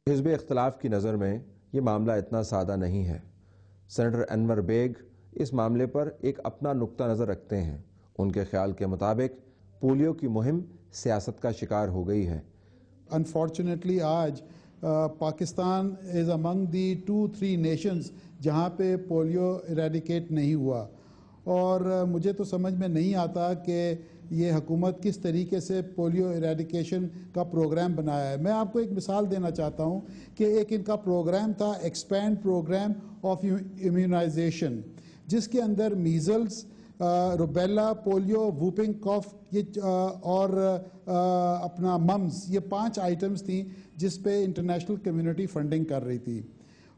حزب اختلاف کی نظر میں یہ معاملہ اتنا سادہ نہیں ہے۔ سینیٹر انور بیگ اس معاملے پر ایک اپنا نقطہ نظر رکھتے ہیں۔ ان کے خیال کے مطابق پولیو کی مہم سیاست کا شکار ہو گئی ہے۔ انفارچونیٹلی آج پاکستان از امنگ دی 2-3 نیشنز جہاں پہ پولیو ایریڈیکیٹ نہیں ہوا، اور مجھے تو سمجھ میں نہیں آتا کہ یہ حکومت کس طریقے سے پولیو ایریڈیکیشن کا پروگرام بنایا ہے۔ میں آپ کو ایک مثال دینا چاہتا ہوں کہ ایک ان کا پروگرام تھا ایکسپینڈ پروگرام آف امیونائزیشن، جس کے اندر میزلز، روبیلا، پولیو، ووپنگ کاف اور اپنا ممز، یہ 5 آئٹمز تھیں جس پہ انٹرنیشنل کمیونٹی فنڈنگ کر رہی تھی۔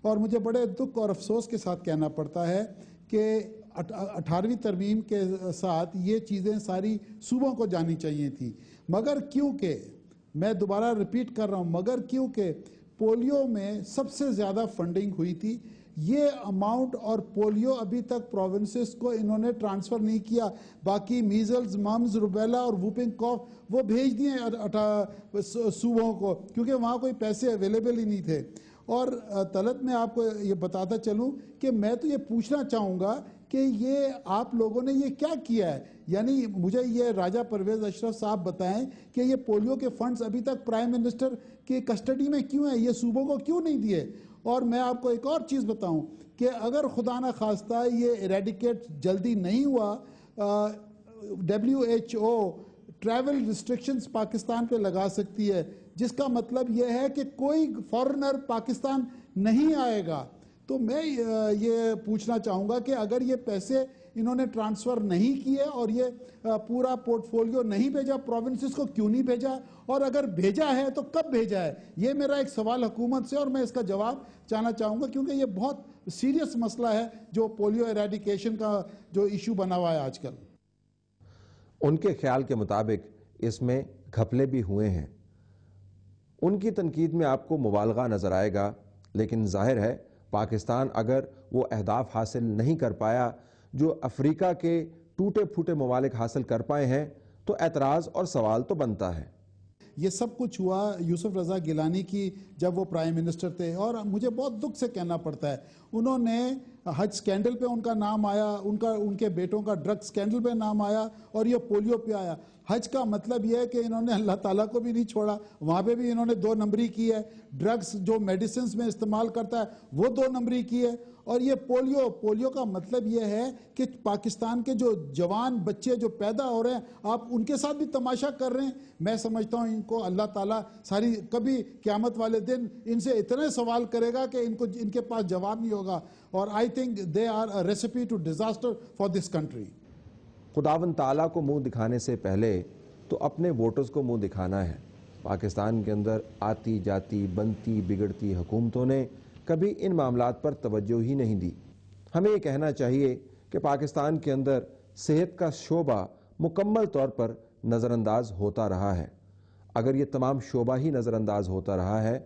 اور مجھے بڑے دکھ اور افسوس کے ساتھ کہنا پڑتا ہے کہ 18ویں ترمیم کے ساتھ یہ چیزیں ساری صوبوں کو جانی چاہیے تھی، مگر کیونکہ میں دوبارہ ریپیٹ کر رہا ہوں، مگر کیونکہ پولیو میں سب سے زیادہ فنڈنگ ہوئی تھی، یہ اماؤنٹ اور پولیو ابھی تک پروونسز کو انہوں نے ٹرانسفر نہیں کیا۔ باقی میزلز، ممز، روبیلا اور ووپنگ کاف وہ بھیج دیے صوبوں کو، کیونکہ وہاں کوئی پیسے اویلیبل ہی نہیں تھے۔ اور طلعت میں آپ کو یہ بتاتا چلوں کہ میں تو یہ پوچھنا چاہوں گا کہ یہ آپ لوگوں نے یہ کیا کیا ہے؟ یعنی مجھے یہ راجہ پرویز اشرف صاحب بتائیں کہ یہ پولیو کے فنڈز ابھی تک پرائم منسٹر کی کسٹڈی میں کیوں ہیں؟ یہ صوبوں کو کیوں نہیں دیے؟ اور میں آپ کو ایک اور چیز بتاؤں کہ اگر خدا نہ خواستہ یہ ایریڈیکیٹ جلدی نہیں ہوا، WHO ٹریول ریسٹرکشنز پاکستان پہ لگا سکتی ہے، جس کا مطلب یہ ہے کہ کوئی فارنر پاکستان نہیں آئے گا۔ تو میں یہ پوچھنا چاہوں گا کہ اگر یہ پیسے انہوں نے ٹرانسفر نہیں کیے اور یہ پورا پورٹ فولیو نہیں بھیجا پروونسز کو، کیوں نہیں بھیجا؟ اور اگر بھیجا ہے تو کب بھیجا ہے؟ یہ میرا ایک سوال حکومت سے، اور میں اس کا جواب چاہنا چاہوں گا، کیونکہ یہ بہت سیریس مسئلہ ہے جو پولیو ایریڈیکیشن کا جو ایشو بنا ہوا ہے آج کل۔ ان کے خیال کے مطابق اس میں گھپلے بھی ہوئے ہیں۔ ان کی تنقید میں آپ کو مبالغہ نظر آئے گا، لیکن ظاہر ہے پاکستان اگر وہ اہداف حاصل نہیں کر پایا جو افریقہ کے ٹوٹے پھوٹے ممالک حاصل کر پائے ہیں، تو اعتراض اور سوال تو بنتا ہے۔ یہ سب کچھ ہوا یوسف رضا گیلانی کی جب وہ پرائم منسٹر تھے، اور مجھے بہت دکھ سے کہنا پڑتا ہے انہوں نے حج سکینڈل پہ ان کا نام آیا، ان کے بیٹوں کا ڈرگ سکینڈل پہ نام آیا، اور یہ پولیو پہ آیا۔ حج کا مطلب یہ ہے کہ انہوں نے اللہ تعالیٰ کو بھی نہیں چھوڑا، وہاں پہ بھی انہوں نے 2 نمبری کی ہے، ڈرگز جو میڈیسنز میں استعمال کرتا ہے وہ 2 نمبری کی ہے۔ اور یہ پولیو کا مطلب یہ ہے کہ پاکستان کے جو جوان بچے جو پیدا ہو رہے ہیں آپ ان کے ساتھ بھی تماشا کر رہے ہیں۔ میں سمجھتا ہوں ان کو اللہ تعالیٰ کبھی قیامت والے دن ان سے اتنے سوال کرے گا کہ ان کے پاس جواب نہیں ہوگا، اور I think they are a recipe to disaster for this country۔ خداوند تعالیٰ کو منہ دکھانے سے پہلے تو اپنے ووٹرز کو منہ دکھانا ہے۔ پاکستان کے اندر آتی جاتی بنتی بگڑتی حکومتوں نے کبھی ان معاملات پر توجہ ہی نہیں دی۔ ہمیں یہ کہنا چاہیے کہ پاکستان کے اندر صحت کا شعبہ مکمل طور پر نظر انداز ہوتا رہا ہے۔ اگر یہ تمام شعبہ ہی نظر انداز ہوتا رہا ہے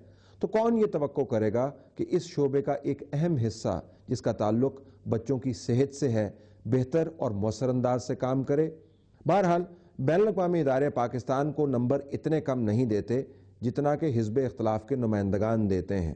تو کون یہ توقع کرے گا کہ اس شعبے کا ایک اہم حصہ جس کا تعلق بچوں کی صحت سے ہے بہتر اور مؤثر انداز سے کام کرے؟ بہرحال بین الاقوامی ادارے پاکستان کو نمبر اتنے کم نہیں دیتے جتنا کہ حزب اختلاف کے نمائندگان دیتے ہیں۔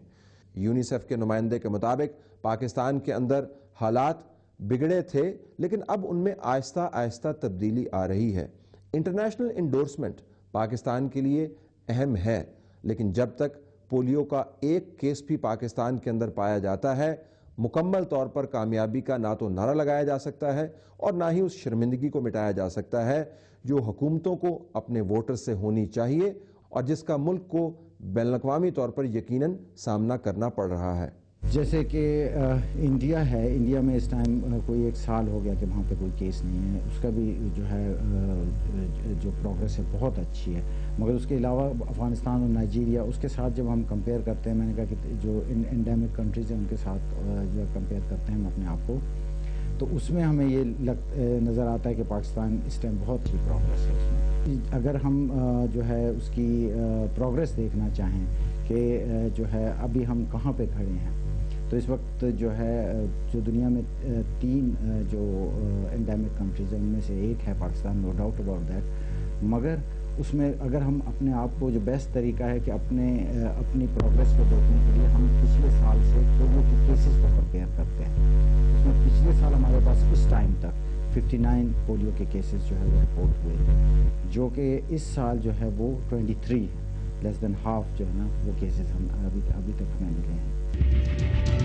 یونیسیف کے نمائندے کے مطابق پاکستان کے اندر حالات بگڑے تھے، لیکن اب ان میں آہستہ آہستہ تبدیلی آ رہی ہے۔ انٹرنیشنل انڈورسمنٹ پاکستان کے لیے اہم ہے، لیکن جب تک پولیو کا ایک کیس بھی پاکستان کے اندر پایا جاتا ہے، مکمل طور پر کامیابی کا نہ تو نعرہ لگایا جا سکتا ہے اور نہ ہی اس شرمندگی کو مٹایا جا سکتا ہے جو حکومتوں کو اپنے ووٹر سے ہونی چاہیے اور جس کا ملک کو بین الاقوامی طور پر یقیناً سامنا کرنا پڑ رہا ہے۔ جیسے کہ انڈیا ہے، انڈیا میں اس ٹائم کوئی 1 سال ہو گیا کہ وہاں پہ کوئی کیس نہیں ہے، اس کا بھی جو ہے جو پروگریس ہے بہت اچھی ہے۔ مگر اس کے علاوہ افغانستان اور نائجیریا، اس کے ساتھ جب ہم کمپیئر کرتے ہیں، میں نے کہا کہ جو انڈیمک کنٹریز ہیں ان کے ساتھ جو کمپیئر کرتے ہیں ہم اپنے آپ کو، تو اس میں ہمیں یہ نظر آتا ہے کہ پاکستان اس ٹائم بہت ہی پروگریس ہے اس میں۔ اگر ہم جو ہے اس کی پروگریس دیکھنا چاہیں کہ جو ہے ابھی ہم کہاں پہ کھڑے ہیں، تو اس وقت جو ہے جو دنیا میں 3 جو انڈیمک کنٹریز ہیں ان میں سے ایک ہے Pakistan, no doubt about that, مگر اس میں اگر ہم اپنے آپ کو جو بیسٹ طریقہ ہے کہ اپنی پروگریس کو دیکھنے کے لیے ہم پچھلے سال سے پولیو کے کیسز کو کمپیئر کرتے ہیں. اس میں پچھلے سال ہمارے پاس اس ٹائم تک 59 پولیو کے کیسز جو ہے وہ رپورٹ ہوئے تھے, جو کہ اس سال جو ہے وہ 23 لیس دین ہاف جو ہے نا وہ کیسز ہم ابھی تک ہمیں ملے ہیں.